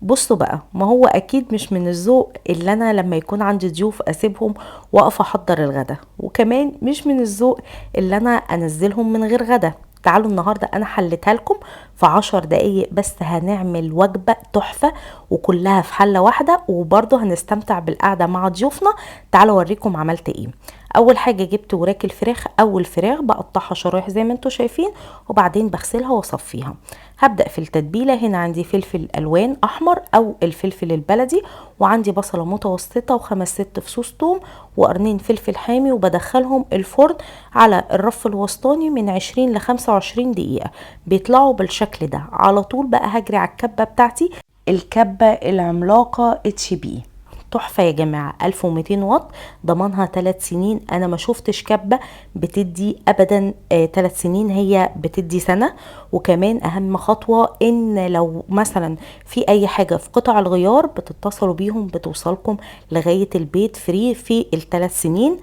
بصوا بقى، ما هو اكيد مش من الذوق اللي انا لما يكون عندي ضيوف اسيبهم واقف احضر الغدا، وكمان مش من الذوق اللي انا انزلهم من غير غدا. تعالوا النهاردة انا حلتها لكم في 10 دقايق بس، هنعمل وجبة تحفة وكلها في حلة واحدة، وبرضه هنستمتع بالقعدة مع ضيوفنا. تعالوا اوريكم عملت ايه. اول حاجة جبت وراك الفراخ او الفراخ بقطعها شرايح زي ما انتوا شايفين، وبعدين بغسلها واصفيها. هبدأ في التتبيلة. هنا عندي فلفل الوان احمر او الفلفل البلدي، وعندي بصلة متوسطة و5 6 فصوص توم وقرنين فلفل حامي، وبدخلهم الفرن على الرف الوسطاني من 20 ل 25 دقيقة. بيطلعوا بالشكل ده. على طول بقى هجري على الكبة بتاعتي، الكبة العملاقة اتش بي، تحفة يا جماعة، 1200 واط، ضمانها 3 سنين. انا ما شفتش كبة بتدي ابدا 3 سنين، هي بتدي سنة. وكمان اهم خطوة ان لو مثلا في اي حاجة في قطع الغيار بتتصلوا بيهم، بتوصلكم لغاية البيت فري في الثلاث سنين.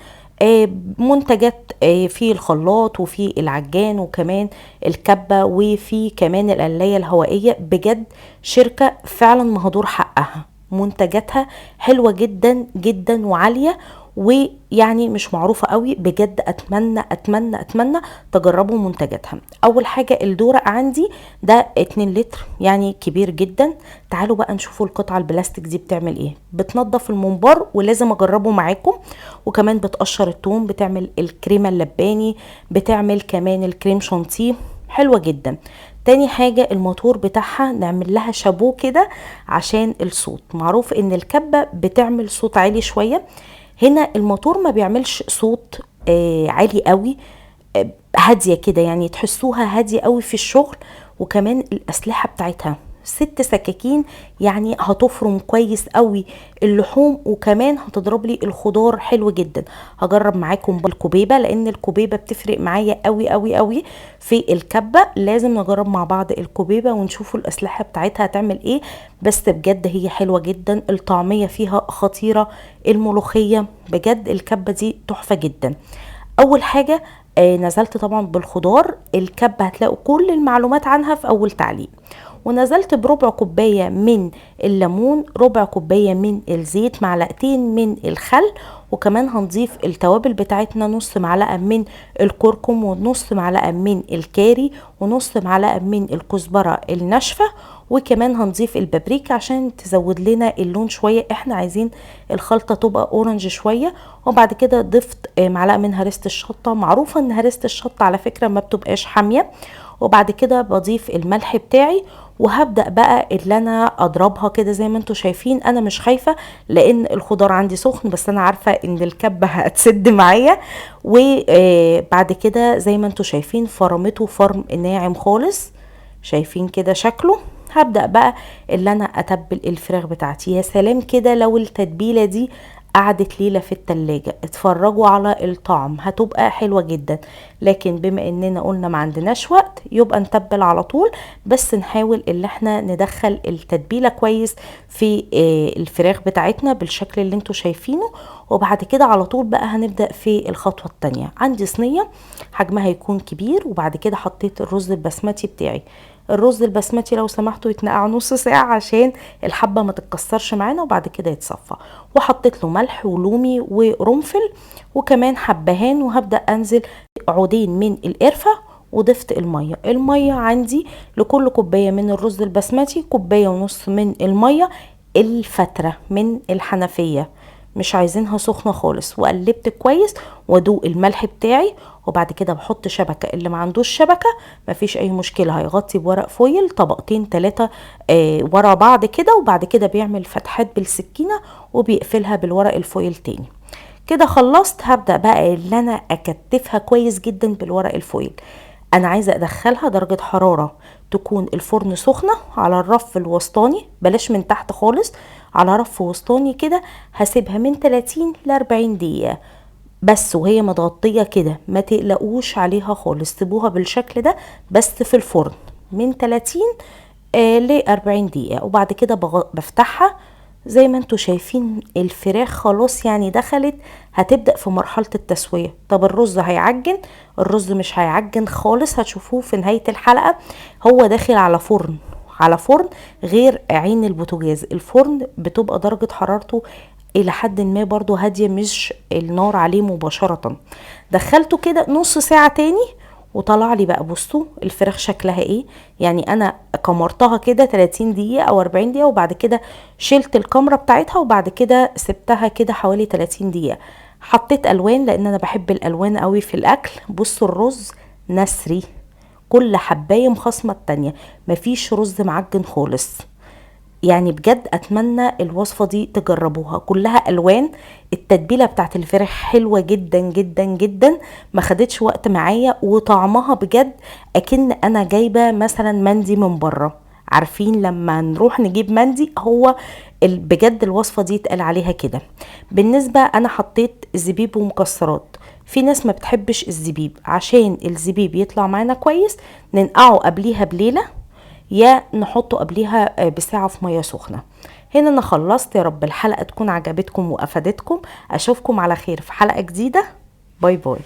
منتجات في الخلاط وفي العجان وكمان الكبة وفي كمان القلاية الهوائية. بجد شركة فعلا مهدور حقها، منتجاتها حلوة جدا جدا وعالية، ويعني مش معروفة قوي. بجد اتمنى اتمنى اتمنى تجربوا منتجاتها. اول حاجة الدورق عندي ده 2 لتر، يعني كبير جدا. تعالوا بقى نشوفوا القطعة البلاستيك دي بتعمل ايه. بتنضف الممبار ولازم اجربه معاكم، وكمان بتقشر الثوم، بتعمل الكريمة اللباني، بتعمل كمان الكريم شانتيه، حلوة جدا. تاني حاجة الموتور بتاعها نعمل لها شابو كده عشان الصوت. معروف ان الكبة بتعمل صوت عالي شوية، هنا الموتور ما بيعملش صوت عالي قوي، هادية كده، يعني تحسوها هادية قوي في الشغل. وكمان الأسلحة بتاعتها 6 سكاكين، يعني هتفرم كويس قوي اللحوم، وكمان هتضرب لي الخضار حلو جدا. هجرب معاكم بالكوبيبة، لان الكوبيبة بتفرق معايا قوي قوي قوي في الكبة. لازم نجرب مع بعض الكوبيبة ونشوفوا الأسلحة بتاعتها هتعمل ايه. بس بجد هي حلوة جدا، الطعمية فيها خطيرة، الملوخية، بجد الكبة دي تحفة جدا. اول حاجة نزلت طبعا بالخضار. الكبة هتلاقوا كل المعلومات عنها في اول تعليق. ونزلت بربع كوباية من الليمون، ربع كوباية من الزيت، معلقتين من الخل، وكمان هنضيف التوابل بتاعتنا، نص معلقة من الكركم، ونص معلقة من الكاري، ونص معلقة من الكزبرة الناشفة، وكمان هنضيف البابريكا عشان تزود لنا اللون شوية. احنا عايزين الخلطة تبقى اورنج شوية. وبعد كده ضفت معلقة من هريسة الشطة. معروفة ان هريسة الشطة على فكرة ما بتبقاش حامية. وبعد كده بضيف الملح بتاعي، وهبدأ بقى اللي انا اضربها كده زي ما انتوا شايفين. انا مش خايفة لان الخضار عندي سخن، بس انا عارفة ان الكبة هتسد معايا. وبعد كده زي ما انتوا شايفين فرمته فرم ناعم خالص، شايفين كده شكله. هبدأ بقى اللي انا اتبل الفراخ بتاعتي. يا سلام كده لو التتبيلة دي قعدت ليلة في التلاجة، اتفرجوا على الطعم، هتبقى حلوة جدا. لكن بما اننا قلنا ما عندناش وقت، يبقى نتبل على طول. بس نحاول اللي احنا ندخل التتبيلة كويس في الفراخ بتاعتنا بالشكل اللي انتوا شايفينه. وبعد كده على طول بقى هنبدأ في الخطوة التانية. عندي صينية حجمها هيكون كبير، وبعد كده حطيت الرز البسمتي بتاعي. الرز البسمتي لو سمحتوا يتنقع نص ساعة عشان الحبة ما تتكسرش معانا، وبعد كده يتصفى. وحطيت له ملح ولومي وقرنفل وكمان حبهان، وهبدأ انزل عودين من القرفة. وضفت المية عندي لكل كوباية من الرز البسمتي 1.5 كوباية من المية الفترة من الحنفية، مش عايزينها سخنة خالص. وقلبت كويس وادوق الملح بتاعي. وبعد كده بحط شبكة، اللي ما عندوش شبكة مفيش اي مشكلة، هيغطي بورق فويل طبقتين 3 ورا بعض كده، وبعد كده بيعمل فتحات بالسكينة وبيقفلها بالورق الفويل تاني. كده خلصت. هبدأ بقى اللي انا اكتفها كويس جدا بالورق الفويل. انا عايزة ادخلها درجة حرارة تكون الفرن سخنة على الرف الوسطاني، بلاش من تحت خالص، على رف وسطاني كده. هسيبها من 30 ل 40 دقيقة بس، وهي متغطية كده، ما تقلقوش عليها خالص، سيبوها بالشكل ده بس في الفرن من 30 ل 40 دقيقة. وبعد كده بفتحها زي ما انتوا شايفين الفراخ خلاص يعني دخلت، هتبدأ في مرحلة التسوية. طب الرز هيعجن؟ الرز مش هيعجن خالص، هتشوفوه في نهاية الحلقة. هو داخل على فرن على فرن غير عين البوتاجاز. الفرن بتبقى درجة حرارته الى حد ما برضو هادية، مش النار عليه مباشرة. دخلته كده نص ساعة تاني وطلع لي بقى. بصوا الفراخ شكلها ايه، يعني انا كمرتها كده 30 دقيقة او 40 دقيقة، وبعد كده شلت الكاميرا بتاعتها، وبعد كده سبتها كده حوالي 30 دقيقة. حطيت الوان لان انا بحب الالوان قوي في الاكل. بصوا الرز نسري، كل حباية مخصمة التانية، مفيش رز معجن خالص. يعني بجد اتمنى الوصفة دي تجربوها، كلها الوان. التتبيلة بتاعت الفراخ حلوة جدا جدا جدا، ما خدتش وقت معايا، وطعمها بجد اكن انا جايبة مثلا مندي من بره. عارفين لما نروح نجيب مندي، هو بجد الوصفة دي اتقال عليها كده. بالنسبة انا حطيت زبيب ومكسرات. في ناس ما بتحبش الزبيب، عشان الزبيب يطلع معانا كويس ننقعه قبليها بليلة، يا نحطه قبليها بساعة في مية سخنة. هنا انا خلصت. يا رب الحلقة تكون عجبتكم وافادتكم. اشوفكم على خير في حلقة جديدة. باي باي.